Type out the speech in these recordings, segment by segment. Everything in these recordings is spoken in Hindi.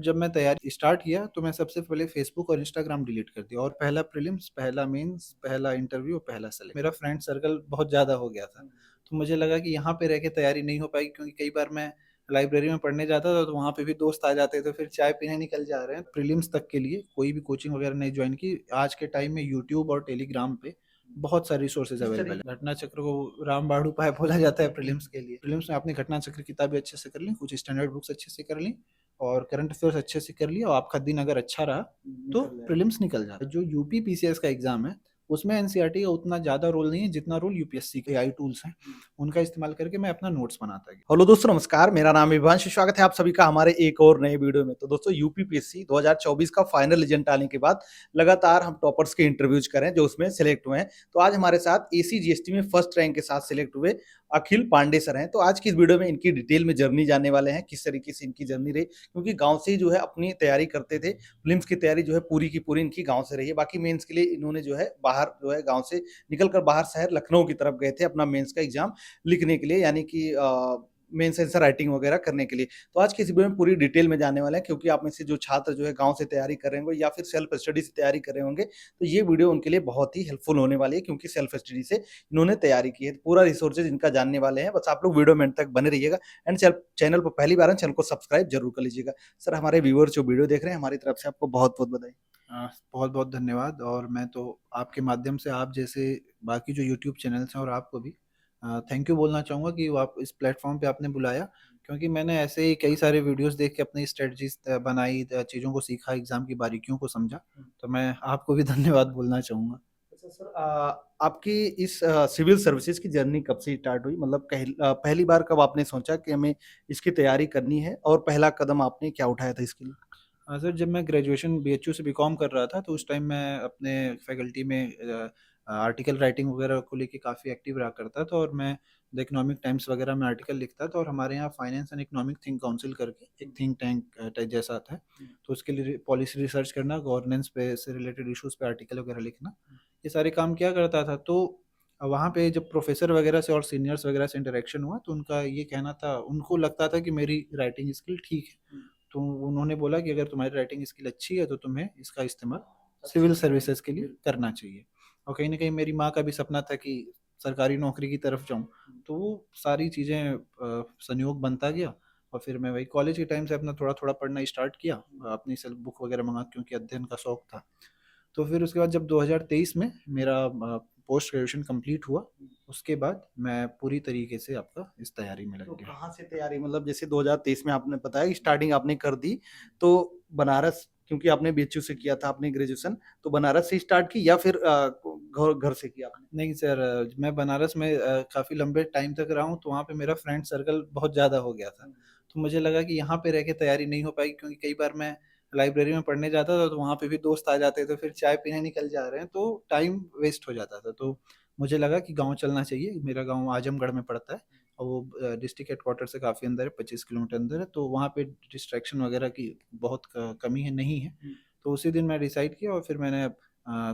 जब मैं तैयारी स्टार्ट किया तो मैं सबसे पहले फ़ेसबुक और इंस्टाग्राम डिलीट कर दिया और पहला प्रीलिम्स, पहला मेंस, पहला इंटरव्यू, पहला सेलेक्ट। मेरा फ्रेंड सर्कल बहुत ज़्यादा हो गया था, तो मुझे लगा कि यहाँ पे रह के तैयारी नहीं हो पाएगी क्योंकि कई बार मैं लाइब्रेरी में पढ़ने जाता था तो वहाँ पे भी दोस्त आ जाते थे, फिर चाय पीने निकल जा रहे हैं। प्रीलिम्स तक के लिए कोई भी कोचिंग वगैरह नहीं जॉइन की। आज के टाइम में यूट्यूब और टेलीग्राम पे बहुत सारे रिसोर्सेज़ अवेलेबल हैं। घटना चक्र को रामबाण उपाय बोला जाता है प्रीलिम्स के लिए। प्रीलिम्स में आपने घटना चक्र किताबें अच्छे से कर ली, कुछ स्टैंडर्ड बुक्स अच्छे से कर ली और करंट अफेयर्स अच्छे से कर लिया और आपका दिन अगर अच्छा रहा तो प्रीलिम्स निकल जाता है। जो यूपी पीसीएस का एग्जाम है उसमें एनसीईआरटी का उतना ज़्यादा रोल नहीं है जितना रोल यूपीएससी के एआई टूल्स हैं उनका इस्तेमाल करके मैं अपना नोट्स बनाता गया। हेलो दोस्तों, नमस्कार। मेरा नाम विभांशु। स्वागत है आप सभी का हमारे एक और नए वीडियो में। तो दोस्तों, यूपीपीएससी 2024 का फाइनल रिजल्ट आने के बाद लगातार हम टॉपर्स के इंटरव्यूज करें जो उसमें सेलेक्ट हुए हैं। तो आज हमारे साथ एसीजीएसटी में फर्स्ट रैंक के साथ सिलेक्ट हुए अखिल पांडे सर हैं। तो आज की इस वीडियो में इनकी डिटेल में जर्नी जानने वाले हैं, किस तरीके से इनकी जर्नी रही, क्योंकि गाँव से ही जो है अपनी तैयारी करते थे। फिल्म्स की तैयारी जो है पूरी की पूरी इनकी गाँव से रही है। बाकी मेंस के लिए इन्होंने जो है बाहर जो है गाँव से निकलकर बाहर शहर लखनऊ की तरफ गए थे अपना मेंस का एग्जाम लिखने के लिए, यानी कि मेंस आंसर राइटिंग वगैरह करने के लिए। तो आज की इस वीडियो में पूरी डिटेल में जानने वाले हैं, क्योंकि आप में से जो छात्र जो है गाँव से तैयारी कर रहे होंगे या फिर सेल्फ स्टडी से तैयारी कर रहे होंगे, तो ये वीडियो उनके लिए बहुत ही हेल्पफुल होने वाली है, क्योंकि सेल्फ स्टडी से इन्होंने तैयारी की है। पूरा रिसोर्सेज इनका जानने वाले हैं। बस आप लोग वीडियो में एंड तक बने रहिएगा। एंड चैनल पर पहली बार है, चैनल को सब्सक्राइब जरूर कर लीजिएगा। सर, हमारे व्यूअर्स जो वीडियो देख रहे हैं, हमारी तरफ से आपको बहुत बहुत बधाई। बहुत बहुत धन्यवाद। और मैं तो आपके माध्यम से आप जैसे बाकी जो यूट्यूब चैनल्स हैं और आपको भी थैंक यू बोलना चाहूँगा कि वो आप इस प्लेटफॉर्म पे आपने बुलाया, क्योंकि मैंने ऐसे ही कई सारे वीडियोस देख के अपनी स्ट्रेटजीज बनाई, चीज़ों को सीखा, एग्जाम की बारीकियों को समझा। तो मैं आपको भी धन्यवाद बोलना चाहूँगा। अच्छा सर, आपकी इस सिविल सर्विसेज की जर्नी कब से स्टार्ट हुई? मतलब पहली बार कब आपने सोचा कि हमें इसकी तैयारी करनी है, और पहला कदम आपने क्या उठाया था इसके लिए? सर, जब मैं ग्रेजुएशन बीएचयू से बीकॉम कर रहा था तो उस टाइम मैं अपने फैकल्टी में आर्टिकल राइटिंग वगैरह को लेके काफ़ी एक्टिव रहा करता था और मैं द इकोनॉमिक टाइम्स वगैरह में आर्टिकल लिखता था। और हमारे यहाँ finance and economic think council करके एक थिंक टैंक टाइप जैसा था, तो उसके लिए पॉलिसी रिसर्च करना, गवर्नेंस पे से रिलेटेड इश्यूज पे आर्टिकल वगैरह लिखना, ये सारे काम किया करता था। तो वहाँ पे जब प्रोफेसर वगैरह से और सीनियर्स वगैरह से इंटरेक्शन हुआ तो उनका ये कहना था, उनको लगता था कि मेरी राइटिंग स्किल ठीक है। तो उन्होंने बोला कि अगर तुम्हारी राइटिंग स्किल अच्छी है तो तुम्हें इसका इस्तेमाल सिविल सर्विसेज के लिए करना चाहिए। और कहीं ना कहीं मेरी माँ का भी सपना था कि सरकारी नौकरी की तरफ जाऊँ। तो वो सारी चीज़ें संयोग बनता गया और फिर मैं वही कॉलेज के टाइम से अपना थोड़ा थोड़ा पढ़ना स्टार्ट किया, अपनी सेल्फ बुक वगैरह मंगा, क्योंकि अध्ययन का शौक था। तो फिर उसके बाद जब 2023 में मेरा पोस्ट ग्रेजुएशन कंप्लीट हुआ, उसके बाद मैं पूरी तरीके से आपका इस तैयारी में लग तो गया। कहाँ से तैयारी, मतलब जैसे 2023 में आपने बताया कि स्टार्टिंग आपने कर दी, तो बनारस, क्योंकि आपने बीएचयू से किया था आपने ग्रेजुएशन, तो बनारस से स्टार्ट की या फिर घर घर से किया आपने? नहीं सर, मैं बनारस में काफ़ी लंबे टाइम तक रहा हूँ, तो वहाँ पे मेरा फ्रेंड सर्कल बहुत ज़्यादा हो गया था। तो मुझे लगा कि यहाँ पे रह के तैयारी नहीं हो पाएगी, क्योंकि कई बार मैं लाइब्रेरी में पढ़ने जाता था तो वहाँ पे भी दोस्त आ जाते थे, फिर चाय पीने निकल जा रहे हैं तो टाइम वेस्ट हो जाता था। तो मुझे लगा कि गाँव चलना चाहिए। मेरा गाँव आजमगढ़ में पड़ता है और वो डिस्ट्रिक्ट हेडक्वार्टर से काफ़ी अंदर है, 25 किलोमीटर अंदर है, तो वहाँ पे डिस्ट्रैक्शन वगैरह की बहुत कमी है, नहीं है। तो उसी दिन मैं डिसाइड किया और फिर मैंने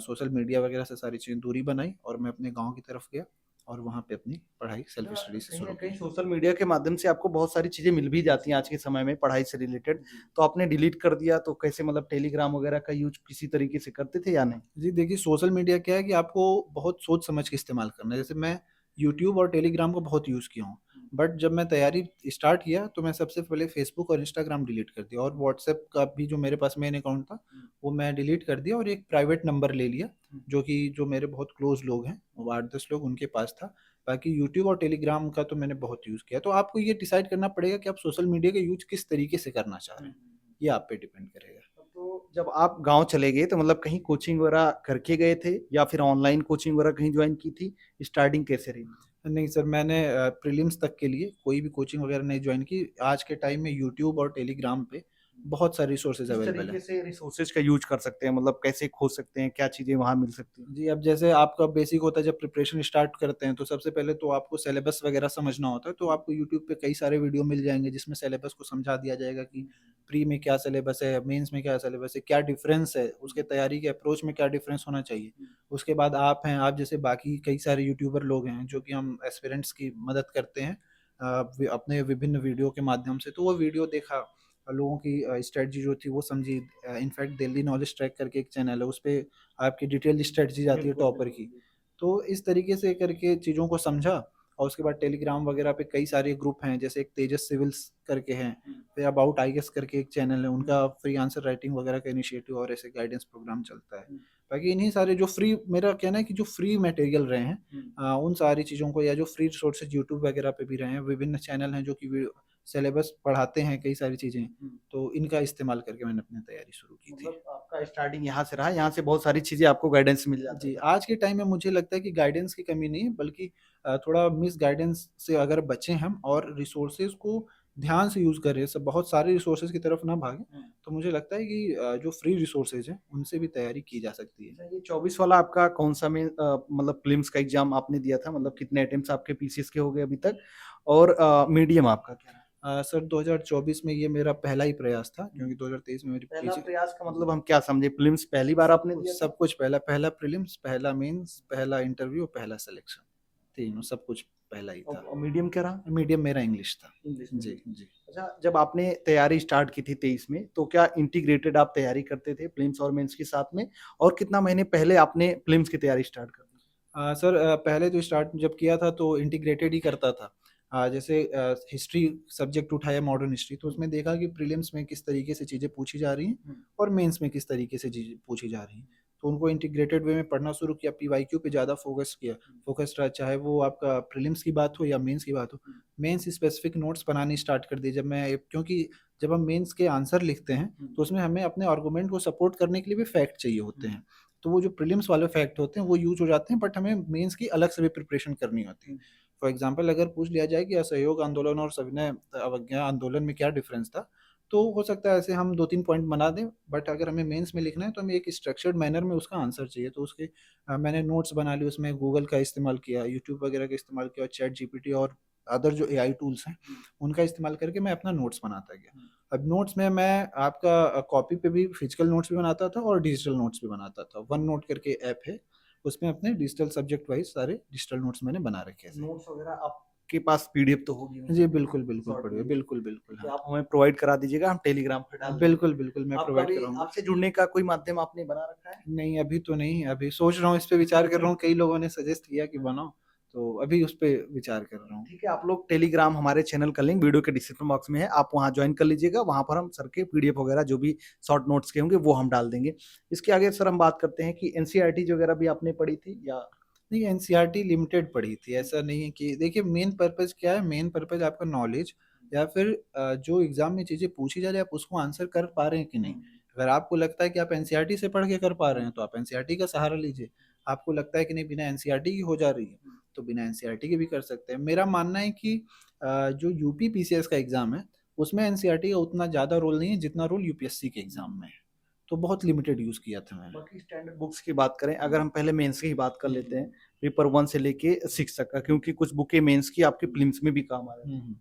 सोशल मीडिया वगैरह से सारी चीज़ें दूरी बनाई और मैं अपने गाँव की तरफ गया और वहाँ पे अपनी पढ़ाई सेल्फ स्टडी से कहीं ना शुरू कहीं की। सोशल मीडिया के माध्यम से आपको बहुत सारी चीजें मिल भी जाती हैं आज के समय में पढ़ाई से रिलेटेड, तो आपने डिलीट कर दिया, तो कैसे, मतलब टेलीग्राम वगैरह का यूज किसी तरीके से करते थे या नहीं? जी देखिए, सोशल मीडिया क्या है कि आपको बहुत सोच समझ के इस्तेमाल करना है। जैसे मैं यूट्यूब और टेलीग्राम को बहुत यूज़ किया हूँ, बट जब मैं तैयारी स्टार्ट किया तो मैं सबसे पहले फेसबुक और इंस्टाग्राम डिलीट कर दिया और व्हाट्सएप का भी जो मेरे पास मेन अकाउंट था वो मैं डिलीट कर दिया और एक प्राइवेट नंबर ले लिया, जो कि जो मेरे बहुत क्लोज लोग हैं, वो 8-10 लोग, उनके पास था। बाकी यूट्यूब और टेलीग्राम का तो मैंने बहुत यूज़ किया। तो आपको ये डिसाइड करना पड़ेगा कि आप सोशल मीडिया का यूज़ किस तरीके से करना चाह रहे हैं, ये आप पे डिपेंड करेगा। तो जब आप गांव चले गए, तो मतलब कहीं कोचिंग वगैरह करके गए थे या फिर ऑनलाइन कोचिंग वगैरह कहीं ज्वाइन की थी? स्टार्टिंग कैसे रही? नहीं सर, मैंने प्रीलिम्स तक के लिए कोई भी कोचिंग वगैरह नहीं जॉइन की। आज के टाइम में यूट्यूब और टेलीग्राम पे बहुत सारे रिसोर्सेज किस अवेलेबल तरीके हैं। से रिसोर्सेज का यूज कर सकते हैं, मतलब कैसे खोज सकते हैं, क्या चीजें वहां मिल सकती हैं? जी, अब जैसे आपका बेसिक होता है, जब प्रिपरेशन स्टार्ट करते हैं तो सबसे पहले तो आपको सिलेबस वगैरह समझना होता है, तो आपको यूट्यूब पे कई सारे वीडियो मिल जाएंगे जिसमें सिलेबस को समझा दिया जाएगा कि प्री में क्या सिलेबस है, मेंस में क्या सिलेबस है, क्या डिफरेंस है, उसके तैयारी के अप्रोच में क्या डिफरेंस होना चाहिए। उसके बाद आप हैं, आप जैसे बाकी कई सारे यूट्यूबर लोग हैं जो कि हम एस्पिरेंट्स की मदद करते हैं अपने विभिन्न वीडियो के माध्यम से, तो वो वीडियो देखा, लोगों की स्ट्रेटजी जो थी वो समझी। इनफैक्ट दिल्ली नॉलेज ट्रैक करके एक चैनल है, उस पे आपकी डिटेल्ड स्ट्रेटजी आती है बिल्कुल, टॉपर बिल्कुल, की। बिल्कुल। तो इस तरीके से करके चीज़ों को समझा, और उसके बाद टेलीग्राम वगैरह पे कई सारे ग्रुप हैं, जैसे एक तेजस सिविल्स करके हैं, हुँ, फिर अबाउट आईएएस करके एक चैनल है, हुँ, उनका फ्री आंसर राइटिंग वगैरह का इनिशिएटिव और ऐसे गाइडेंस प्रोग्राम चलता है। हुँ, बाकी इन्हीं सारे जो फ्री, मेरा कहना है कि जो फ्री मटेरियल रहे हैं, हुँ, उन सारी चीज़ों को, या जो फ्री रिसोर्सेज यूट्यूब वगैरह पे भी रहे हैं, विभिन्न चैनल हैं जो कि सिलेबस पढ़ाते हैं कई सारी चीज़ें, हुँ। तो इनका इस्तेमाल करके मैंने अपनी तैयारी शुरू की थी। मतलब आपका स्टार्टिंग यहाँ से रहा, यहाँ से बहुत सारी चीज़ें आपको गाइडेंस मिल जाता जी, था। आज के टाइम में मुझे लगता है कि गाइडेंस की कमी नहीं है, बल्कि थोड़ा मिस गाइडेंस से अगर बचें हम और रिसोर्सेज़ को ध्यान से यूज़ करें, सब बहुत सारे रिसोर्सेज़ की तरफ ना भागें, हुँ। तो मुझे लगता है कि जो फ्री रिसोर्सेज़ हैं, उनसे भी तैयारी की जा सकती है। अच्छा ये 24 वाला आपका कौन-सा में मतलब प्रीलिम्स का एग्ज़ाम आपने दिया था? मतलब कितने अटेम्प्ट्स आपके पीसीएस के हो गए अभी तक? और मीडियम आपका क्या रहा? सर 2024 में ये मेरा पहला ही प्रयास था, हुँ। क्योंकि 2023 में मेरी पहला पीजी। प्रयास का जी। मतलब हम क्या समझे? प्रीलिम्स पहली बार आपने दिया था? सब कुछ पहला, पहला प्रीलिम्स, पहला मेंस, पहला इंटरव्यू, पहला सिलेक्शन, तीनों सब कुछ पहला ही था। और मीडियम क्या रहा? मीडियम मेरा इंग्लिश था। इंग्लिश जी, मीडियम। जी। अच्छा जब आपने तैयारी स्टार्ट की थी 23 में, तो क्या इंटीग्रेटेड आप तैयारी करते थे प्रीलिम्स और मेंस के साथ में? और कितना महीने पहले आपने प्रीलिम्स की तैयारी स्टार्ट कर दी? सर पहले तो स्टार्ट जब किया था तो इंटीग्रेटेड ही करता था। जैसे हिस्ट्री सब्जेक्ट उठाया, मॉडर्न हिस्ट्री, तो हुँ, उसमें देखा कि प्रीलिम्स में किस तरीके से चीज़ें पूछी जा रही हैं हुँ, और मेंस में किस तरीके से चीज़ें पूछी जा रही हैं। तो उनको इंटीग्रेटेड वे में पढ़ना शुरू किया, पीवाईक्यू पे ज़्यादा फ़ोकस किया, हुँ, फ़ोकस रहा, चाहे वो आपका प्रीलिम्स की बात हो या मेंस की बात हो। हुँ, मेंस स्पेसिफिक नोट्स बनाने स्टार्ट कर दिए जब मैं, क्योंकि जब हम मेंस के आंसर लिखते हैं, हुँ, तो उसमें हमें अपने आर्गुमेंट को सपोर्ट करने के लिए भी फैक्ट चाहिए होते हुँ, हैं। तो वो जो प्रीलिम्स वाले फैक्ट होते हैं वो यूज़ हो जाते हैं, बट हमें मेंस की अलग से भी प्रिपरेशन करनी होती है। हुँ, फॉर एग्ज़ाम्पल अगर पूछ लिया जाए कि असहयोग आंदोलन और सविनय अवज्ञा आंदोलन में क्या डिफ़रेंस था? तो हो सकता है ऐसे हम 2-3 पॉइंट बना दें, बट अगर हमें मेंस में लिखना है तो हमें एक स्ट्रक्चर्ड मैनर में उसका आंसर चाहिए। तो उसके मैंने नोट्स बना लिए, उसमें गूगल का इस्तेमाल किया, यूट्यूब वगैरह का इस्तेमाल किया, चैट जीपीटी और अदर जो एआई टूल्स हैं, हुँ, उनका इस्तेमाल करके मैं अपना नोट्स बनाता गया। हुँ। अब नोट्स में मैं आपका कॉपी पे भी फिजिकल नोट्स भी बनाता था और डिजिटल नोट्स भी बनाता था। वन नोट करके ऐप है, उसमें अपने डिजिटल सब्जेक्ट वाइज़ सारे डिजिटल नोट्स मैंने बना रखे थे। नोट्स वगैरह आपके पास पीडीएफ तो होगी जी, उनकी? बिल्कुल, बिल्कुल शॉर्ट पढ़िए। वीडियो। बिल्कुल, बिल्कुल, ठीक है, हाँ। आप हमें प्रोवाइड करा दीजिएगा, हम टेलीग्राम पे डाल देंगे। बिल्कुल, बिल्कुल, मैं आपका प्रोवाइड भी कराऊँगा। आपसे जुड़ने का कोई माध्यम आपने बना रखा है? नहीं, अभी तो नहीं, अभी सोच रहा हूँ, इस पे विचार कर रहा हूँ, कई लोगों ने सजेस्ट किया कि बनाओ, तो अभी उस पे विचार कर रहा हूँ। ठीक है, आप लोग टेलीग्राम हमारे चैनल का लिंक वीडियो के डिस्क्रिप्शन बॉक्स में है, आप वहाँ जॉइन कर लीजिएगा, वहाँ पर हम सर के पीडीएफ वगैरह जो भी शॉर्ट नोट्स के होंगे वो हम डाल देंगे। इसके आगे सर हम बात करते हैं कि एनसीईआरटी वगैरह भी आपने पढ़ी थी या नहीं, एनसीईआरटी लिमिटेड पढ़ी थी, ऐसा नहीं है कि देखिए मेन पर्पज़ क्या है, मेन पर्पज़ आपका नॉलेज या फिर जो एग्ज़ाम में चीज़ें पूछी जा रही है, आप उसको आंसर कर पा रहे हैं कि नहीं? हुँ, अगर आपको लगता है कि आप एनसीईआरटी से पढ़ के कर पा रहे हुँ, हैं, तो आप एनसीईआरटी का सहारा लीजिए। आपको लगता है कि नहीं, बिना एनसीईआरटी की हो जा रही है, हुँ, तो बिना एनसीईआरटी के भी कर सकते हैं। मेरा मानना है कि जो यूपी पीसीएस का एग्ज़ाम है, उसमें एनसीईआरटी का उतना ज़्यादा रोल नहीं है, जितना रोल यूपीएससी के हुँ। एग्ज़ाम में है। तो बहुत लिमिटेड यूज़ किया था मैंने। बाकी स्टैंडर्ड बुक्स की बात करें, अगर हम पहले मेंस की ही बात कर हुँ, लेते हुँ। हैं, पेपर 1 से लेके 6 तक का क्योंकि कुछ बुकें मेंस की आपके प्रीलिम्स में भी काम आ हुँ, जाती हैं। हुँ।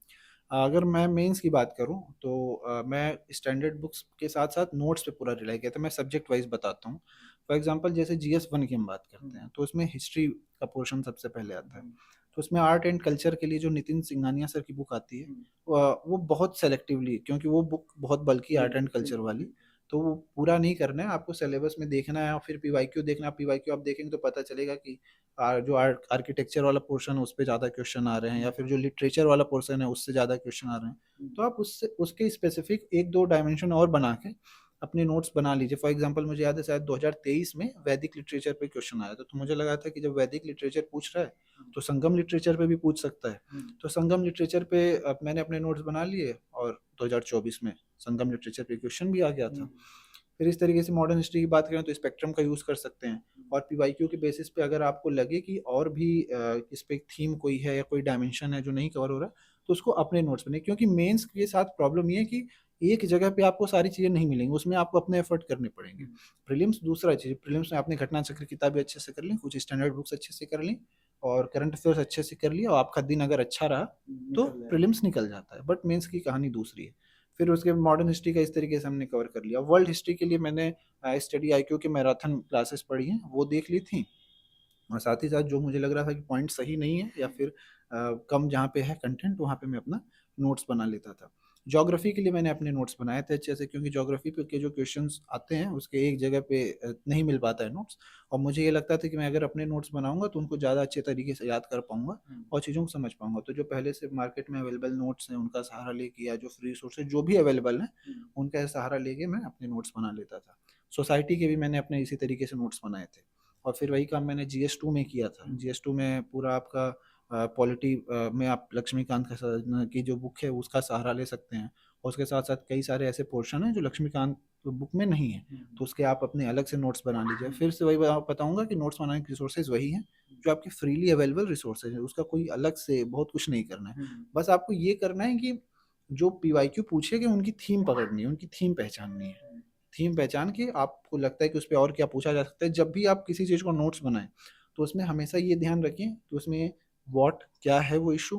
अगर मैं मेंस की बात करूँ तो मैं स्टैंडर्ड बुक्स के साथ-साथ नोट्स पे पूरा रिलाई किया था। मैं सब्जेक्ट वाइज़ बताता हूँ। फॉर एग्ज़ाम्पल जैसे जीएस 1 की हम बात हुँ, करते हैं, तो उसमें हिस्ट्री का पोर्शन सबसे पहले आता है। हुँ, तो उसमें आर्ट एंड कल्चर के लिए जो नितिन सिंघानिया सर की बुक आती है, हुँ। वो बहुत सेलेक्टिवली, क्योंकि वो बुक बहुत बल्की आर्ट बिल्कुल, एंड कल्चर बिल्कुल, वाली, बिल्कुल। तो वो पूरा नहीं करना है, आपको सिलेबस में देखना है और फिर पीवाईक्यू देखना है। पीवाईक्यू आप देखेंगे तो पता चलेगा कि जो आर्किटेक्चर वाला पोर्शन है, उस पे ज़्यादा क्वेश्चन आ रहे हैं, या हुँ, फिर जो लिटरेचर वाला पोर्शन है, उससे ज़्यादा क्वेश्चन आ रहे हैं। हुँ, तो आप उससे उसके स्पेसिफिक 1-2 डायमेंशन और बना के अपने नोट्स बना लीजिए। फॉर एग्ज़ाम्पल मुझे याद है शायद 2023 में वैदिक लिटरेचर पे क्वेश्चन आया था, तो मुझे लगा था कि जब वैदिक लिटरेचर पूछ रहा है, हुँ, तो संगम लिटरेचर पे भी पूछ सकता है। हुँ, तो संगम लिटरेचर पे मैंने अपने नोट्स बना लिए, और 2024 में संगम लिटरेचर पे क्वेश्चन भी आ गया हुँ, था। फिर इस तरीके से मॉडर्न हिस्ट्री की बात करें तो स्पेक्ट्रम का यूज़ कर सकते हैं, हुँ, और पीवाईक्यू के बेसिस पे अगर आपको लगे कि और भी इस पे थीम कोई है या कोई डायमेंशन है जो नहीं कवर हो रहा, तो उसको अपने नोट्स बनाइए, क्योंकि मेंस के साथ प्रॉब्लम ये है कि एक जगह पे आपको सारी चीज़ें नहीं मिलेंगी, उसमें आपको अपने एफर्ट करने पड़ेंगे। हुँ, प्रीलिम्स दूसरा चीज़ है, प्रीलिम्स में आपने घटना चक्र किताबें अच्छे से कर ली, कुछ स्टैंडर्ड बुक्स अच्छे से कर ली और करंट अफेयर्स अच्छे से कर लिया, और आपका दिन अगर अच्छा रहा, तो निकल जाएगा। प्रीलिम्स निकल जाता है। बट मेंस की कहानी दूसरी है। फिर उसके बाद मॉडर्न हिस्ट्री का इस तरीके से हमने कवर कर लिया। वर्ल्ड हिस्ट्री के लिए मैंने स्टडी आईक्यू की मैराथन क्लासेस पढ़ी हैं, वो देख ली थी, और साथ ही साथ जो मुझे लग रहा था कि पॉइंट सही नहीं है या फिर कम जहाँ पे है कंटेंट, वहाँ पे मैं अपना नोट्स बना लेता था। ज्योग्राफी के लिए मैंने अपने नोट्स बनाए थे अच्छे से, क्योंकि ज्योग्राफी पे के जो क्वेश्चंस आते हैं उसके एक जगह पे नहीं मिल पाता है नोट्स। और मुझे ये लगता था कि मैं अगर अपने नोट्स बनाऊंगा तो उनको ज़्यादा अच्छे तरीके से याद कर पाऊंगा और चीज़ों को समझ पाऊंगा। तो जो पहले से मार्केट में अवेलेबल नोट्स हैं उनका सहारा लेके, या जो फ्री सोर्सेज जो भी अवेलेबल हैं उनका सहारा लेके मैं अपने नोट्स बना लेता था। सोसाइटी के भी मैंने अपने इसी तरीके से नोट्स बनाए थे। और फिर वही काम मैंने GS2 में किया था। GS2 में पूरा आपका पॉलिटी में आप लक्ष्मीकांत की जो बुक है उसका सहारा ले सकते हैं। और उसके साथ साथ कई सारे ऐसे पोर्शन हैं जो लक्ष्मीकांत बुक में नहीं है, तो उसके आप अपने अलग से नोट्स बना लीजिए। फिर से वही बताऊंगा कि नोट्स बनाने के रिसोर्सेज वही हैं जो आपके फ्रीली अवेलेबल रिसोर्सेज है, उसका कोई अलग से बहुत कुछ नहीं करना है। बस आपको ये करना है कि जो PYQ पूछेगा उनकी थीम पकड़नी है, उनकी थीम पहचाननी है। थीम पहचान के आपको लगता है कि उस पर और क्या पूछा जा सकता है, जब भी आप किसी चीज़ को नोट्स बनाएं तो उसमें हमेशा ये ध्यान रखें कि उसमें व्हाट क्या है वो इशू,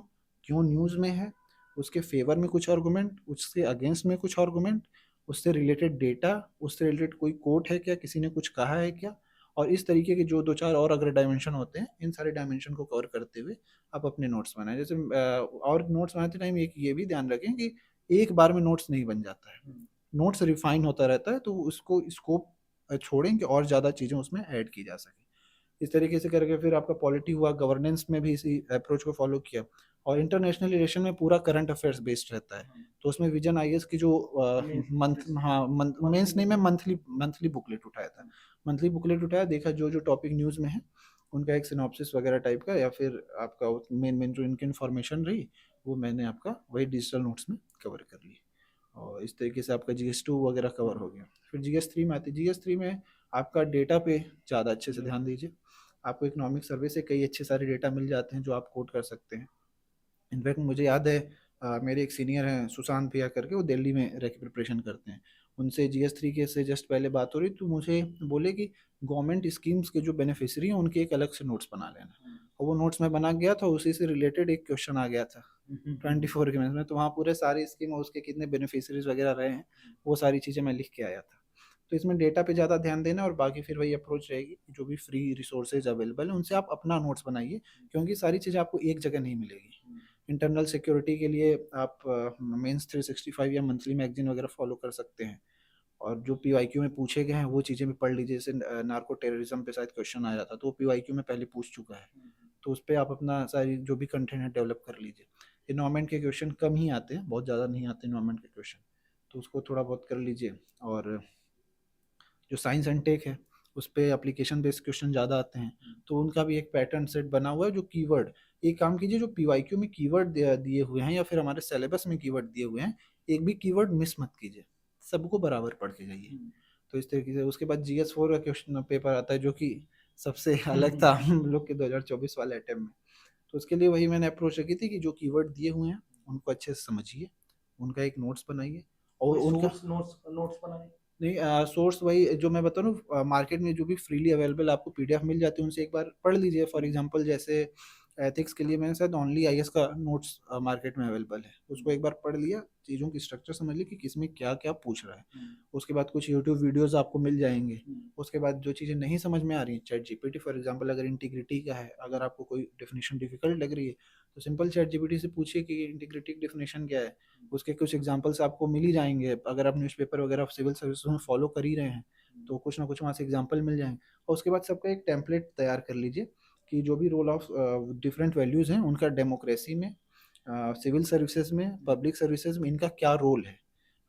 क्यों न्यूज़ में है, उसके फेवर में कुछ आर्गूमेंट, उसके अगेंस्ट में कुछ आर्गूमेंट, उससे रिलेटेड डेटा, उससे रिलेटेड कोई कोट है क्या, किसी ने कुछ कहा है क्या। और इस तरीके के जो दो चार और अगर डायमेंशन होते हैं, इन सारे डायमेंशन को कवर करते हुए आप अपने नोट्स बनाएं। जैसे और नोट्स बनाते टाइम एक ये भी ध्यान रखें कि एक बार में नोट्स नहीं बन जाता है, नोट्स रिफाइन होता रहता है, तो उसको स्कोप छोड़ें कि और ज़्यादा चीज़ें उसमें ऐड की जा सके। इस तरीके से करके फिर आपका पॉलिटी हुआ, गवर्नेंस में भी इसी अप्रोच को फॉलो किया। और इंटरनेशनल रिलेशन में पूरा करंट अफेयर्स बेस्ड रहता है, तो उसमें विजन IAS की जो मंथ हाँ मेंस नहीं, मैं मंथली मंथली बुकलेट उठाया था। मंथली बुकलेट उठाया, देखा जो जो टॉपिक न्यूज़ में है उनका एक सिनॉप्सिस वगैरह टाइप का, या फिर आपका मेन मेन जो इनकी इन्फॉर्मेशन रही वो मैंने आपका वही डिजिटल नोट्स में कवर कर ली। और इस तरीके से आपका GS2 वगैरह कवर हो गया। फिर GS3 में आती है। GS3 में आपका डेटा पे ज़्यादा अच्छे से ध्यान दीजिए। आपको इकोनॉमिक सर्वे से कई अच्छे सारे डेटा मिल जाते हैं जो आप कोट कर सकते हैं। इनफैक्ट मुझे याद है मेरे एक सीनियर हैं सुशांत भैया करके, वो दिल्ली में रह के प्रिपरेशन करते हैं। उनसे GS3 के से जस्ट पहले बात हो रही तो मुझे बोले कि गवर्नमेंट स्कीम्स के जो बेनिफिशियरी हैं उनके एक अलग से नोट्स बना लेना। और वो नोट्स मैं बना गया था, उसी से रिलेटेड एक क्वेश्चन आ गया था 24 के में, तो वहाँ पूरे सारी स्कीम और उसके कितने बेनिफिशियरीज वगैरह रहे हैं वो सारी चीज़ें मैं लिख के आया था। तो इसमें डेटा पे ज़्यादा ध्यान देना, और बाकी फिर वही अप्रोच रहेगी कि जो भी फ्री रिसोर्सेज अवेलेबल है उनसे आप अपना नोट्स बनाइए, क्योंकि सारी चीज़ें आपको एक जगह नहीं मिलेगी। इंटरनल सिक्योरिटी के लिए आप मेंस 365 या मंथली मैगजीन वगैरह फॉलो कर सकते हैं। और जो PYQ में पूछे गए हैं वो चीज़ें भी पढ़ लीजिए। जैसे नार्को टेररिज्म पे शायद क्वेश्चन आया था, तो वो PYQ में पहले पूछ चुका है, तो उस पर आप अपना सारी जो भी कंटेंट है डेवलप कर लीजिए। इन्वायरमेंट के क्वेश्चन कम ही आते हैं, बहुत ज़्यादा नहीं आते इन्वायरमेंट के क्वेश्चन, तो उसको थोड़ा बहुत कर लीजिए। और जो साइंस एंड टेक है उस पर एप्लीकेशन बेस्ड क्वेश्चन ज़्यादा आते हैं, तो उनका भी एक पैटर्न सेट बना हुआ है। जो कीवर्ड, एक काम कीजिए, जो PYQ में कीवर्ड दिए हुए हैं या फिर हमारे सिलेबस में कीवर्ड दिए हुए हैं, एक भी कीवर्ड मिस मत कीजिए, सबको बराबर पढ़ के जाइए। तो इस तरीके से उसके बाद GS4 का क्वेश्चन पेपर आता है जो कि सबसे अलग था हम लोग के 2024 वाले अटेम्प्ट में। तो उसके लिए वही मैंने अप्रोच रखी थी कि जो कीवर्ड दिए हुए हैं उनको अच्छे से समझिए, उनका एक नोट्स बनाइए। और उनका नोट्स नोट्स बनाए। नहीं, सोर्स वही जो मैं बता रहा हूँ, मार्केट में जो भी फ्रीली अवेलेबल आपको PDF मिल जाती है उनसे एक बार पढ़ लीजिए। फॉर एग्जांपल जैसे एथिक्स के लिए मैंने शायद ओनली IAS का नोट्स मार्केट में अवेलेबल है, उसको एक बार पढ़ लिया, चीज़ों की स्ट्रक्चर समझ ली कि किसमें क्या क्या पूछ रहा है। उसके बाद कुछ YouTube वीडियोस आपको मिल जाएंगे। उसके बाद जो चीज़ें नहीं समझ में आ रही हैं, ChatGPT फॉर एग्जांपल अगर इंटीग्रिटी का है, अगर आपको कोई डेफिनेशन डिफिकल्ट लग रही है तो सिंपल ChatGPT से पूछिए कि इंटीग्रिटी की डेफिनेशन क्या है। उसके कुछ एग्जांपल्स आपको मिल ही जाएंगे, अगर आप न्यूज़पेपर वगैरह सिविल सर्विस में फॉलो कर ही रहे हैं तो कुछ ना कुछ वहाँ से एग्जांपल मिल जाएंगे। और उसके बाद सबका एक टेम्पलेट तैयार कर लीजिए कि जो भी रोल ऑफ डिफरेंट वैल्यूज़ हैं उनका डेमोक्रेसी में, सिविल सर्विसेज में, पब्लिक सर्विसेज में इनका क्या रोल है।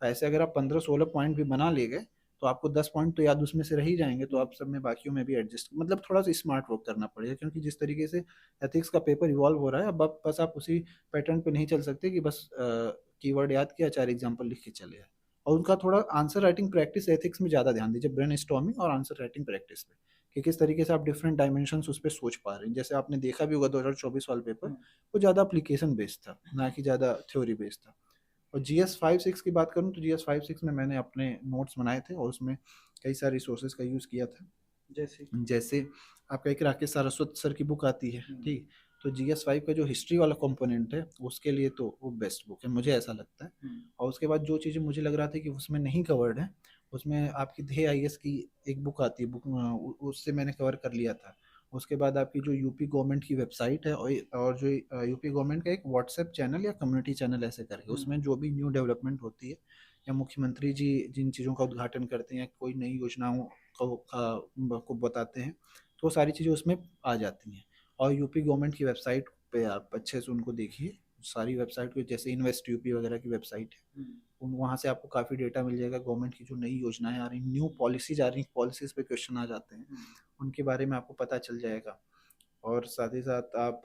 ऐसे अगर आप 15-16 पॉइंट भी बना ले गए तो आपको 10 पॉइंट तो याद उसमें से रह ही जाएंगे, तो आप सब में बाकियों में भी एडजस्ट, मतलब थोड़ा सा स्मार्ट वर्क करना पड़ेगा, क्योंकि जिस तरीके से एथिक्स का पेपर इवॉल्व हो रहा है, अब बस आप उसी पैटर्न पे नहीं चल सकते कि बस कीवर्ड याद किया, 4 एग्जांपल लिख के चले आए। और उनका थोड़ा आंसर राइटिंग प्रैक्टिस एथिक्स में ज़्यादा ध्यान दीजिए, ब्रेनस्टॉर्मिंग और आंसर राइटिंग प्रैक्टिस पे, कि किस तरीके से आप डिफरेंट डायमेंशंस उस पर सोच पा रहे हैं। जैसे आपने देखा भी होगा 2024 वाला पेपर, वो ज़्यादा एप्लीकेशन बेस्ड था, ना कि ज़्यादा थ्योरी बेस्ड था। और GS5-6 की बात करूँ तो GS5-6 में मैंने अपने नोट्स बनाए थे और उसमें कई सारे रिसोर्सेज का यूज़ किया था। जैसे आपका एक राकेश सारस्वत सर की बुक आती है, ठीक, तो GS5 का जो हिस्ट्री वाला कंपोनेंट है उसके लिए तो वो बेस्ट बुक है, मुझे ऐसा लगता है। और उसके बाद जो चीज़ें मुझे लग रहा था कि उसमें नहीं कवर्ड है, उसमें आपकी ध्येय IAS की एक बुक आती है, बुक उससे मैंने कवर कर लिया था। उसके बाद आपकी जो यूपी गवर्नमेंट की वेबसाइट है, और जो यूपी गवर्नमेंट का एक व्हाट्सएप चैनल या कम्युनिटी चैनल ऐसे करके, उसमें जो भी न्यू डेवलपमेंट होती है या मुख्यमंत्री जी जिन चीज़ों का उद्घाटन करते हैं, कोई नई योजनाओं को बताते हैं, तो वो सारी चीज़ें उसमें आ जाती हैं। और यूपी गवर्नमेंट की वेबसाइट पे आप अच्छे से उनको देखिए, सारी वेबसाइट को, जैसे इन्वेस्ट यूपी वगैरह की वेबसाइट है, उन वहाँ से आपको काफ़ी डेटा मिल जाएगा। गवर्नमेंट की जो नई योजनाएं आ रही, न्यू पॉलिसीज आ रही, पॉलिसीज पे क्वेश्चन आ जाते हैं, उनके बारे में आपको पता चल जाएगा। और साथ ही साथ आप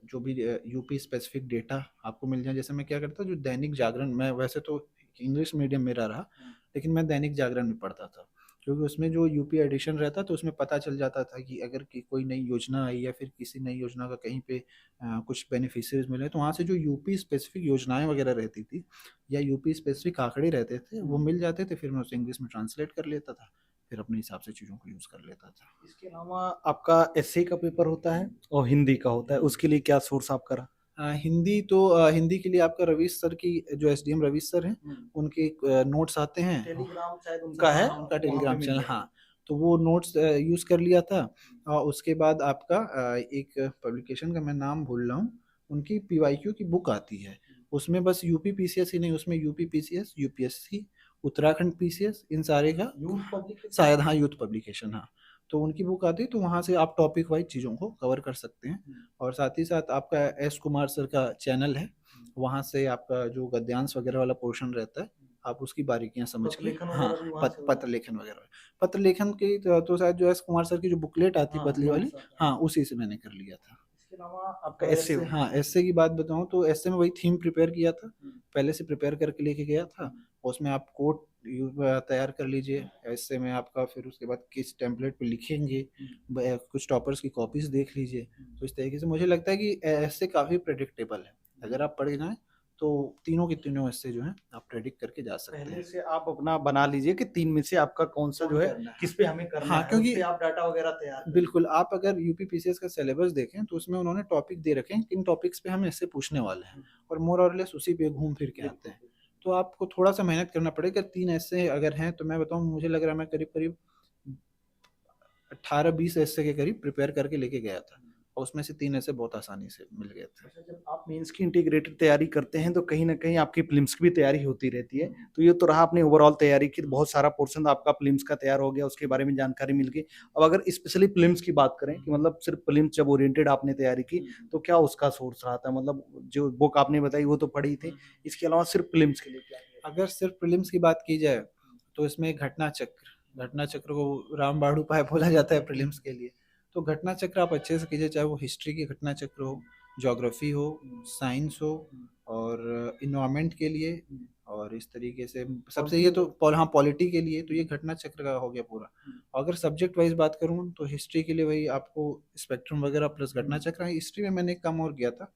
जो भी यूपी स्पेसिफिक डेटा आपको मिल जाए, जैसे मैं क्या करता, जो दैनिक जागरण, मैं वैसे तो इंग्लिश मीडियम मेरा रहा, लेकिन मैं दैनिक जागरण में पढ़ता था, क्योंकि उसमें जो यूपी एडिशन रहता तो उसमें पता चल जाता था कि अगर कोई नई योजना आई या फिर किसी नई योजना का कहीं पे कुछ बेनिफिशियरीज मिले, तो वहाँ से जो यूपी स्पेसिफिक योजनाएं वगैरह रहती थी या यूपी स्पेसिफिक आंकड़े रहते थे, वो मिल जाते थे, फिर मैं उसे इंग्लिश में ट्रांसलेट कर लेता था, फिर अपने हिसाब से चीज़ों को यूज़ कर लेता था। इसके अलावा आपका एसए का पेपर होता है और हिंदी का होता है, उसके लिए क्या सोर्स आपका रहा? हिंदी तो हिंदी के लिए आपका रवीश सर की, जो एसडीएम रवीश सर हैं, उनके नोट्स आते हैं। टेलीग्राम शायद उनका है, हाँ, उनका वहाँ पे टेलीग्राम मिल चैनल, जाएगा। हाँ। तो वो नोट्स यूज़ कर लिया था। और उसके बाद आपका एक पब्लिकेशन का मैं नाम भूल रहा हूँ, उनकी पीवाईक्यू की बुक आती है, उसमें बस यूपी पीसीएस ही नहीं, उसमें UP PCS, UPSC, Uttarakhand PCS, इन सारे का यूथ पब्लिकेशन शायद, हाँ, यूथ पब्लिकेशन, हाँ। तो उनकी बुक आती है, तो वहाँ से आप टॉपिक वाइज चीज़ों को कवर कर सकते हैं। और साथ ही साथ आपका एस कुमार सर का चैनल है, वहाँ से आपका जो गद्यांश वगैरह वाला पोर्शन रहता है, आप उसकी बारीकियां समझ पत्र के, लेखन हाँ, वगैरह भी वहाँ से हो पत्र जाता लेखन वगैरह, पत्र लेखन की तो शायद जो एस कुमार सर की जो बुकलेट है। आती हाँ, पतली वाली, नोट्स आता है। हाँ, उसी से मैंने कर लिया था। इसके अलावा आपका एसए ऐसे, हाँ, ऐसे की बात बताऊं तो ऐसे में वही थीम प्रिपेयर किया था, पहले से प्रिपेयर करके लेके गया था। उसमें आप कोड तैयार कर लीजिए ऐसे में आपका, फिर उसके बाद किस टेम्पलेट पे लिखेंगे, कुछ टॉपर्स की कॉपीज देख लीजिए। तो इस तरीके से मुझे लगता है कि ऐसे काफ़ी प्रेडिक्टेबल है, अगर आप पढ़ जाएं तो तीनों के तीनों ऐसे जो हैं आप प्रेडिक्ट करके जा सकते पहले हैं। से आप अपना बना लीजिए कि 3 में से आपका कौन-सा जो है, करना है, किस पे हमें करना हाँ, है, उस क्योंकि पे आप डाटा वगैरह तैयार कर लीजिए। बिल्कुल, आप अगर यूपी पीसीएस का सिलेबस देखें तो उसमें उन्होंने टॉपिक दे रखे हैं, किन टॉपिक्स पे हम इससे पूछने वाले हैं, और मोर और लेस उसी पे घूम फिर के आते बिल्कुल, हैं। तो आपको थोड़ा-सा मेहनत करना पड़ेगा। 3 ऐसे अगर हैं तो मैं बताऊँ, मुझे लग रहा है मैं करीब-करीब 18-20 ऐसे के करीब प्रिपेयर करके लेके गया था, और उसमें से 3 ऐसे बहुत आसानी से मिल गए थे। अच्छा, जब आप मेंस की इंटीग्रेटेड तैयारी करते हैं तो कहीं न कहीं आपकी प्रीलिम्स की भी तैयारी होती रहती है। तो ये तो रहा आपने ओवरऑल तैयारी की, बहुत सारा पोर्शन आपका प्रीलिम्स का तैयार हो गया, उसके बारे में जानकारी मिल गई। अब अगर स्पेशली प्रीलिम्स की बात करें कि मतलब सिर्फ प्रीलिम्स जब ओरिएंटेड आपने तैयारी की, तो क्या उसका सोर्स रहा था? मतलब जो बुक आपने बताई वो तो पढ़ी थी, इसके अलावा सिर्फ प्रीलिम्स के लिए क्या किया? अगर सिर्फ प्रीलिम्स की बात की जाए तो इसमें घटना चक्र को रामबाण उपाय बोला जाता है प्रीलिम्स के लिए। तो घटना चक्र आप अच्छे से कीजिए, चाहे वो हिस्ट्री की घटना चक्र हो, ज्योग्राफी हो, साइंस हो, और इन्वायरमेंट के लिए, और इस तरीके से सबसे ये तो हाँ, पॉलिटी के लिए तो ये घटना चक्र का हो गया पूरा। अगर सब्जेक्ट वाइज बात करूँ तो हिस्ट्री के लिए वही आपको स्पेक्ट्रम वगैरह प्लस घटना चक्र है। हिस्ट्री में मैंने एक काम और किया था,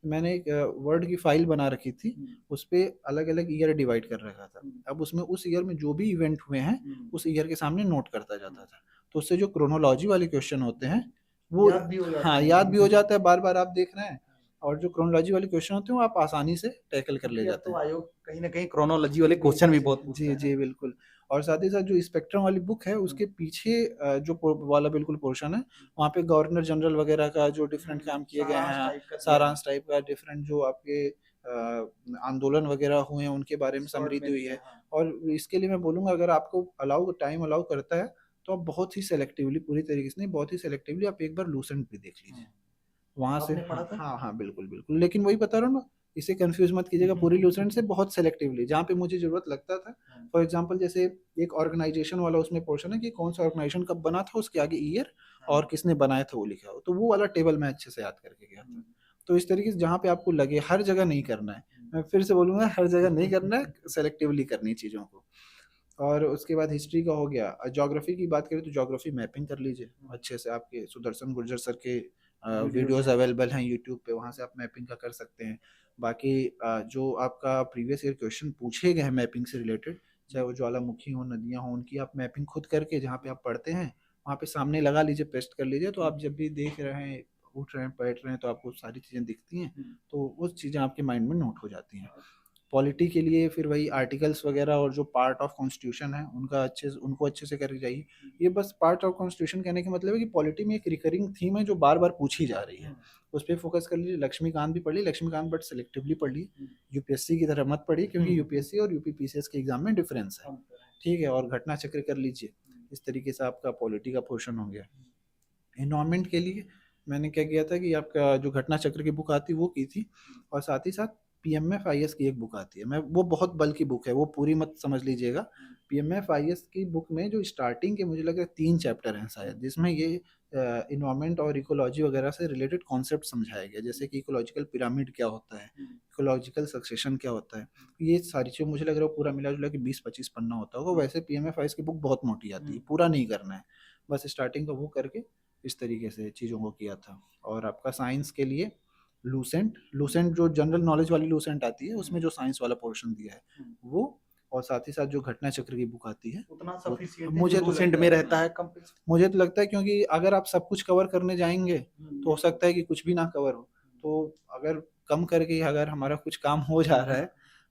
मैंने एक वर्ड की फाइल बना रखी थी, उस पे अलग अलग ईयर डिवाइड कर रखा था। अब उसमें उस ईयर में जो भी इवेंट हुए हैं उस ईयर के सामने नोट करता जाता था, तो उससे जो क्रोनोलॉजी वाले क्वेश्चन होते हैं वो याद भी हो जाते हाँ, हैं। याद भी हो जाता है, बार बार आप देख रहे हैं, और जो क्रोनोलॉजी वाले क्वेश्चन होते हैं वो आप आसानी से टैकल कर ले क्योंकि अब जाते तो हैं। आयोग कहीं न कहीं क्रोनोलॉजी वाले क्वेश्चन भी बहुत पूछता जी, है। जी, बिल्कुल। और साथ ही साथ जो स्पेक्ट्रम वाली बुक है उसके पीछे जो वाला बिल्कुल पोर्शन है, वहाँ पे गवर्नर जनरल वगैरह का जो डिफरेंट काम किए गए सारांश हैं, टाइप का दिया है। सारांश टाइप का, डिफरेंट जो आपके आंदोलन वगैरह हुए हैं उनके बारे में शॉर्ट समरी में दी हुई दिया है। है, हाँ। और इसके लिए मैं बोलूँगा, अगर आपको टाइम अलाउ करता है तो आप बहुत ही सेलेक्टिवली, पूरी तरीके से नहीं, बहुत ही सेलेक्टिवली आप एक बार लूसेंट भी देख लीजिए। वहाँ से, आपने पढ़ा हाँ, था? हाँ, हाँ, बिल्कुल, बिल्कुल। लेकिन वही बता रहा हूँ ना, इसे कन्फ्यूज़ मत कीजिएगा पूरी लूसेंट से, बहुत सेलेक्टिवली, जहाँ पे मुझे ज़रूरत लगता था। फॉर एग्ज़ाम्पल जैसे एक ऑर्गनाइज़ेशन वाला उसमें पोर्शन है कि कौन-सा ऑर्गनाइज़ेशन कब बना था, उसके आगे ईयर और किसने बनाया था वो लिखा हो, तो वो वाला टेबल मैं अच्छे से याद करके गया था। तो इस तरीके से जहाँ पे आपको लगे, हर जगह नहीं करना है। मैं फिर से बोलूँगा, हर जगह नहीं करना है, सेलेक्टिवली करनी है चीज़ों को। और उसके बाद हिस्ट्री का हो गया। ज्योग्राफी की बात करें तो ज्योग्राफी मैपिंग कर लीजिए अच्छे से, आपके सुदर्शन गुर्जर सर के वीडियोज़ वीडियोस हैं। अवेलेबल हैं यूट्यूब पे, वहाँ से आप मैपिंग का कर सकते हैं। बाकी जो आपका प्रीवियस ईयर क्वेश्चन पूछे गए हैं मैपिंग से रिलेटेड, चाहे वो ज्वालामुखी हो, नदियाँ हों, उनकी आप मैपिंग खुद करके जहाँ पे आप पढ़ते हैं वहाँ पे सामने लगा लीजिए, पेस्ट कर लीजिए, तो आप जब भी देख रहे हैं, उठ रहे हैं, बैठ रहे हैं, तो आपको सारी चीज़ें दिखती हैं, तो वो चीज़ें आपके माइंड में नोट हो जाती हैं। पॉलिटी के लिए फिर वही आर्टिकल्स वगैरह और जो पार्ट ऑफ कॉन्स्टिट्यूशन है उनको अच्छे से करनी चाहिए। ये बस पार्ट ऑफ कॉन्स्टिट्यूशन कहने का मतलब है कि पॉलिटी में एक रिकरिंग थीम है जो बार बार पूछी जा रही है, उस पर फोकस कर लीजिए। लक्ष्मीकांत भी पढ़ ली, लक्ष्मीकांत बट सेलेक्टिवली पढ़ ली, यूपीएससी की तरह मत पढ़िए क्योंकि यूपीएससी और यूपीपीसीएस के एग्जाम में डिफरेंस है, ठीक है। और घटना चक्र कर लीजिए, इस तरीके से आपका पॉलिटी का पोर्शन हो गया। एनवायरमेंट के लिए मैंने क्या किया था कि आपका जो घटना चक्र की बुक आती है वो की थी, और साथ ही साथ पीएमएफ-आईएएस की एक बुक आती है, मैं वो बहुत बल्कि बुक है, वो पूरी मत समझ लीजिएगा। पीएमएफ-आईएएस की बुक में जो स्टार्टिंग के मुझे लग रहा है 3 चैप्टर हैं शायद, जिसमें ये एनवायरनमेंट और इकोलॉजी वगैरह से रिलेटेड कॉन्सेप्ट समझाया गया, जैसे कि इकोलॉजिकल पिरामिड क्या होता है, इकोलॉजिकल सक्सेशन क्या होता है, ये सारी चीज़ें मुझे लग रहा है पूरा मिला-जुला के 20-25 पन्ना होता होगा। वैसे पीएमएफ-आईएएस की बुक बहुत मोटी आती है, पूरा नहीं करना है, बस स्टार्टिंग का वो करके इस तरीके से चीज़ों को किया था। और आपका साइंस के लिए लूसेंट जो जनरल नॉलेज वाली लूसेंट आती है, उसमें जो साइंस वाला पोर्शन दिया है वो, और साथ ही साथ जो घटना चक्र की बुक आती है उतना वो सफिशिएंट मुझे तो लूसेंट लगता में है, रहता है कम। मुझे तो लगता है क्योंकि अगर आप सब कुछ कवर करने जाएंगे तो हो सकता है कि कुछ भी ना कवर हो। तो अगर कम करके ही अगर हमारा कुछ काम हो जा रहा है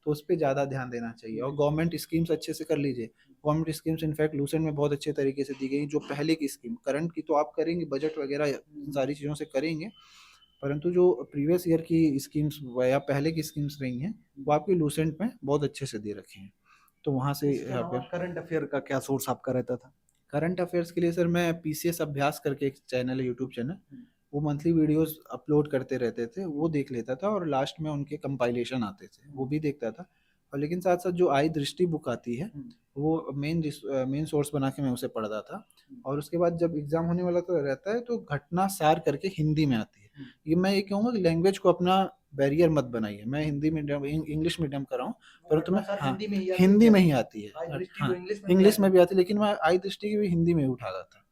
तो उस पर ज़्यादा ध्यान देना चाहिए। और गवर्नमेंट स्कीम्स अच्छे से कर लीजिए। गवर्नमेंट स्कीम्स इनफैक्ट लूसेंट में बहुत अच्छे तरीके से दी गई। जो पहले की स्कीम, करंट की तो आप करेंगे, बजट वगैरह इन सारी चीज़ों से करेंगे, परंतु जो प्रीवियस ईयर की स्कीम्स या पहले की स्कीम्स रही हैं वो आपकी लूसेंट में बहुत अच्छे से दे रखे हैं। तो वहाँ से यहाँ पे करंट अफेयर का क्या सोर्स आपका रहता था? करंट अफेयर्स के लिए सर मैं पीसीएस अभ्यास करके एक चैनल है, यूट्यूब चैनल, वो मंथली वीडियोस अपलोड करते रहते थे, वो देख लेता था, और लास्ट में उनके कंपाइलेशन आते थे वो भी देखता था। और लेकिन साथ साथ जो आई दृष्टि बुक आती है वो मेन सोर्स बना के मैं उसे पढ़ता था। और उसके बाद जब एग्जाम होने वाला तो रहता है तो घटना सार करके हिंदी में आती है। ये मैं ये कहूँगा कि लैंग्वेज को अपना बैरियर मत बनाइए। मैं हिंदी मीडियम इंग्लिश मीडियम कर रहा हूँ, परंतु मैं हाँ हिंदी में ही आती है, हाँ इंग्लिश में भी आती है, लेकिन मैं आई दृष्टि की भी हिंदी में ही उठाता था।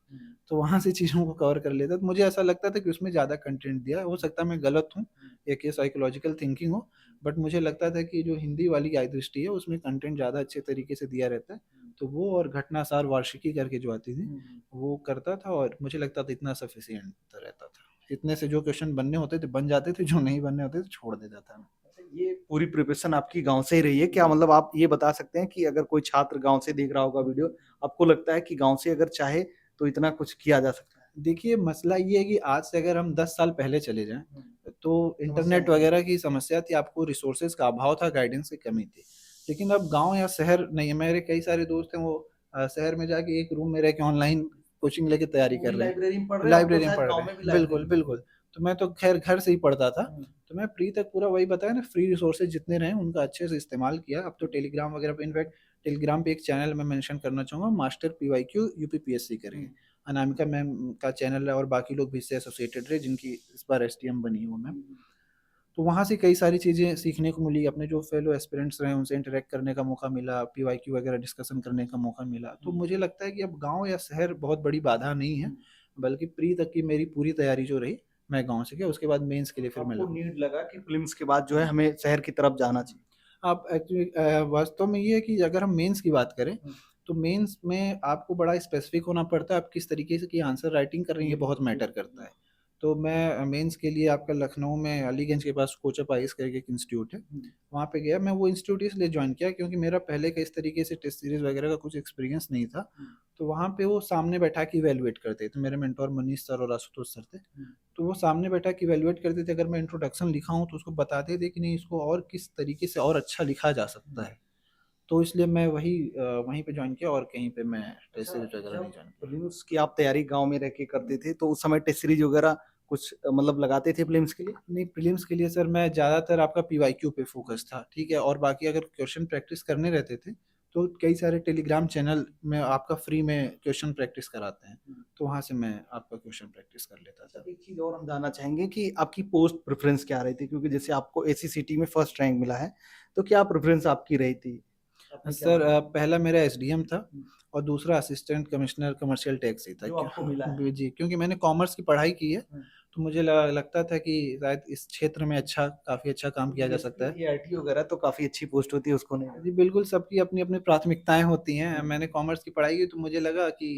तो वहाँ से चीज़ों को कवर कर लेता, तो मुझे ऐसा लगता था कि उसमें ज़्यादा कंटेंट दिया है। हो सकता है मैं गलत हूँ, एक ये साइकोलॉजिकल थिंकिंग हो, बट मुझे लगता था कि जो हिंदी वाली आई दृष्टि है उसमें कंटेंट ज़्यादा अच्छे तरीके से दिया रहता है। तो वो और घटनासार वार्षिकी करके जो आती थी वो करता था, और मुझे लगता था इतना सफिशियंट रहता था। इतने से जो क्वेश्चन बनने होते थे बन जाते थे, जो नहीं बनने होते थे छोड़ देता था मैं। ये पूरी प्रिपरेशन आपकी गांव से ही रही है क्या? मतलब आप ये बता सकते हैं कि अगर कोई छात्र गांव से देख रहा होगा वीडियो, आपको लगता है कि गांव से अगर चाहे तो इतना कुछ किया जा सकता है? देखिए मसला ये है कि आज से अगर हम 10 साल पहले चले जाएं तो इंटरनेट वगैरह की समस्या थी, आपको रिसोर्सेज का अभाव था, गाइडेंस की कमी थी। लेकिन अब गांव या शहर नहीं है। मेरे कई सारे दोस्त हैं वो शहर में जाके एक रूम में रह के ऑनलाइन कोचिंग लेके तैयारी कर रहे हैं, लाइब्रेरी में पढ़ रहे हैं, बिल्कुल बिल्कुल। तो मैं तो खैर घर से ही पढ़ता था। तो मैं प्री तक पूरा वही बताया ना, फ्री रिसोर्सेज जितने रहे उनका अच्छे से इस्तेमाल किया। अब तो टेलीग्राम वगैरह पे, इनफैक्ट टेलीग्राम पे एक चैनल मैं मेंशन करना चाहूँगा, मास्टर पीवाईक्यू यूपीपीएससी करके, अनामिका मैम का चैनल है, और बाकी लोग भी इससे एसोसिएटेड रहे जिनकी इस बार एसटीएम बनी है वो मैम। तो वहाँ से कई सारी चीज़ें सीखने को मिली, अपने जो फेलो एस्पिरेंट्स रहे उनसे इंटरेक्ट करने का मौका मिला, पीवाईक्यू वगैरह डिस्कशन करने का मौका मिला। तो मुझे लगता है कि अब गाँव या शहर बहुत बड़ी बाधा नहीं है, बल्कि प्री तक की मेरी पूरी तैयारी जो रही मैं गाँव से किया, उसके बाद मेंस के लिए फिर मैं आपको नीड लगा कि प्रीलिम्स के बाद जो है हमें शहर की तरफ जाना चाहिए? आप एक्चुअली वास्तव में ये है कि अगर हम मेंस की बात करें तो मेंस में आपको बड़ा स्पेसिफिक होना पड़ता है, आप किस तरीके से की आंसर राइटिंग कर रही है बहुत मैटर करता है। तो मैं मेंस के लिए आपका लखनऊ में अलीगंज के पास कोचअप आईएएस करके एक इंस्टीट्यूट है, वहाँ पे गया। मैं वो इंस्टीट्यूट इसलिए ज्वाइन किया क्योंकि मेरा पहले का इस तरीके से टेस्ट सीरीज वगैरह का कुछ एक्सपीरियंस नहीं था। तो वहाँ पे वो सामने बैठा के इवेलुएट करते थे, मेरे मेंटोर मनीष सर और आशुतोष सर थे। तो वो सामने बैठा के इवेलुएट करते थे, अगर मैं इंट्रोडक्शन लिखा हूँ तो उसको बताते थे कि नहीं इसको और किस तरीके से और अच्छा लिखा जा सकता है। तो इसलिए मैं वहीं पे ज्वाइन किया, और कहीं पे मैं टेस्ट सीरीज वगैरह नहीं ज्वाइन किया। प्रीलिम्स की आप तैयारी गांव में रह के करते थे तो उस समय टेस्ट सीरीज वगैरह कुछ मतलब लगाते थे प्रीलिम्स के लिए? नहीं, प्रीलिम्स के लिए सर मैं ज़्यादातर आपका पीवाईक्यू पे फोकस था, ठीक है। और बाकी अगर क्वेश्चन प्रैक्टिस करने रहते थे तो कई सारे टेलीग्राम चैनल में आपका फ्री में क्वेश्चन प्रैक्टिस कराते हैं, तो वहाँ से मैं आपका क्वेश्चन प्रैक्टिस कर लेता था। एक चीज और हम जानना चाहेंगे कि आपकी पोस्ट प्रेफरेंस क्या रही थी, क्योंकि जैसे आपको एससीसीटी में फर्स्ट रैंक मिला है तो क्या प्रेफरेंस आपकी रही थी? सर पहला मेरा एसडीएम था, और दूसरा असिस्टेंट कमिश्नर कमर्शियल टैक्स ही था। जो आपको मिला है। जी, क्योंकि मैंने कॉमर्स की पढ़ाई की है, तो मुझे लगता था कि शायद इस क्षेत्र में काफ़ी अच्छा काम किया जा सकता है। एआईटी वगैरह तो काफी अच्छी पोस्ट होती है, उसको नहीं? जी बिल्कुल, सबकी अपनी अपनी प्राथमिकताएं होती हैं। मैंने कॉमर्स की पढ़ाई की तो मुझे लगा कि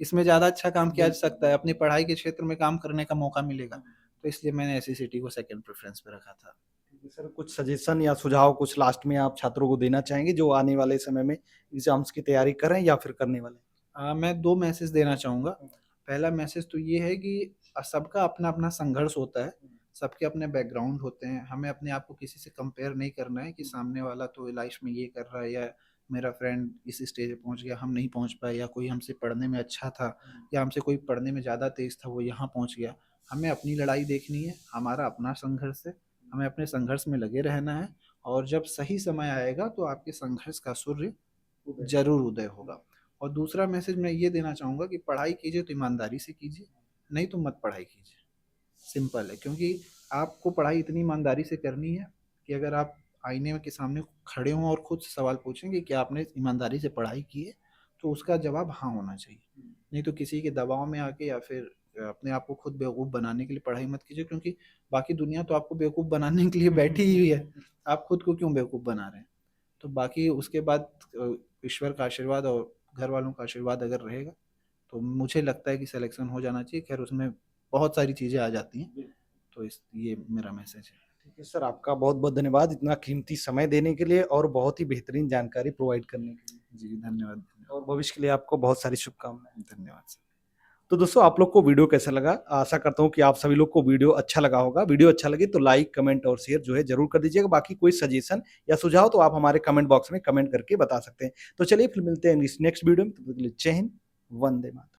इसमें ज़्यादा अच्छा काम किया जा सकता है, अपनी पढ़ाई के क्षेत्र में काम करने का मौका मिलेगा, तो इसलिए मैंने एससीसीटी को सेकंड प्रेफरेंस पे रखा था। सर कुछ सजेशन या सुझाव कुछ लास्ट में आप छात्रों को देना चाहेंगे जो आने वाले समय में एग्जाम्स की तैयारी कर रहे हैं या फिर करने वाले मैं 2 मैसेज देना चाहूँगा। हैं? पहला मैसेज तो ये है कि सबका अपना-अपना संघर्ष होता है, सबके अपने बैकग्राउंड होते हैं। हमें अपने आप को किसी से कंपेयर नहीं करना है कि सामने वाला तो लाइफ़ में ये कर रहा है या मेरा फ्रेंड इस स्टेज पे पहुँच गया, हम नहीं पहुँच पाए, या कोई हमसे पढ़ने में अच्छा था या हमसे कोई पढ़ने में ज़्यादा तेज़ था, वो यहाँ पहुँच गया। हमें अपनी लड़ाई देखनी है, हमारा अपना संघर्ष है, हमें अपने संघर्ष में लगे रहना है, और जब सही समय आएगा तो आपके संघर्ष का सूर्य ज़रूर उदय होगा। और दूसरा मैसेज मैं ये देना चाहूँगा कि पढ़ाई कीजिए तो ईमानदारी से कीजिए, नहीं तो मत पढ़ाई कीजिए। सिंपल है, क्योंकि आपको पढ़ाई इतनी ईमानदारी से करनी है कि अगर आप आईने के सामने खड़े हों और खुद से सवाल पूछें कि क्या आपने ईमानदारी से पढ़ाई की है, तो उसका जवाब हाँ होना चाहिए। नहीं तो किसी के दबाव में आके या फिर अपने आप को खुद बेवकूफ़ बनाने के लिए पढ़ाई मत कीजिए, क्योंकि बाकी दुनिया तो आपको बेवकूफ़ बनाने के लिए बैठी ही हुई है। आप खुद को क्यों बेवकूफ़ बना रहे हैं? तो बाकी उसके बाद ईश्वर का आशीर्वाद और घर वालों का आशीर्वाद अगर रहेगा, तो मुझे लगता है कि सिलेक्शन हो जाना चाहिए। ख़ैर उसमें बहुत सारी चीज़ें आ जाती हैं, तो इस ये मेरा मैसेज है। ठीक है सर, आपका बहुत-बहुत धन्यवाद इतना कीमती समय देने के लिए और बहुत ही बेहतरीन जानकारी प्रोवाइड करने के लिए। जी, धन्यवाद, धन्यवाद। और भविष्य के लिए आपको बहुत सारी शुभकामनाएँ। धन्यवाद सर। तो दोस्तों आप लोग को वीडियो कैसा लगा? आशा करता हूँ कि आप सभी लोग को वीडियो अच्छा लगा होगा। वीडियो अच्छा लगे तो लाइक, कमेंट और शेयर जो है ज़रूर कर दीजिएगा। बाकी कोई सजेशन या सुझाव तो आप हमारे कमेंट बॉक्स में कमेंट करके बता सकते हैं। तो चलिए फिर मिलते हैं इस नेक्स्ट वीडियो में, तब तक के लिए जय हिंद, वंदे मातरम।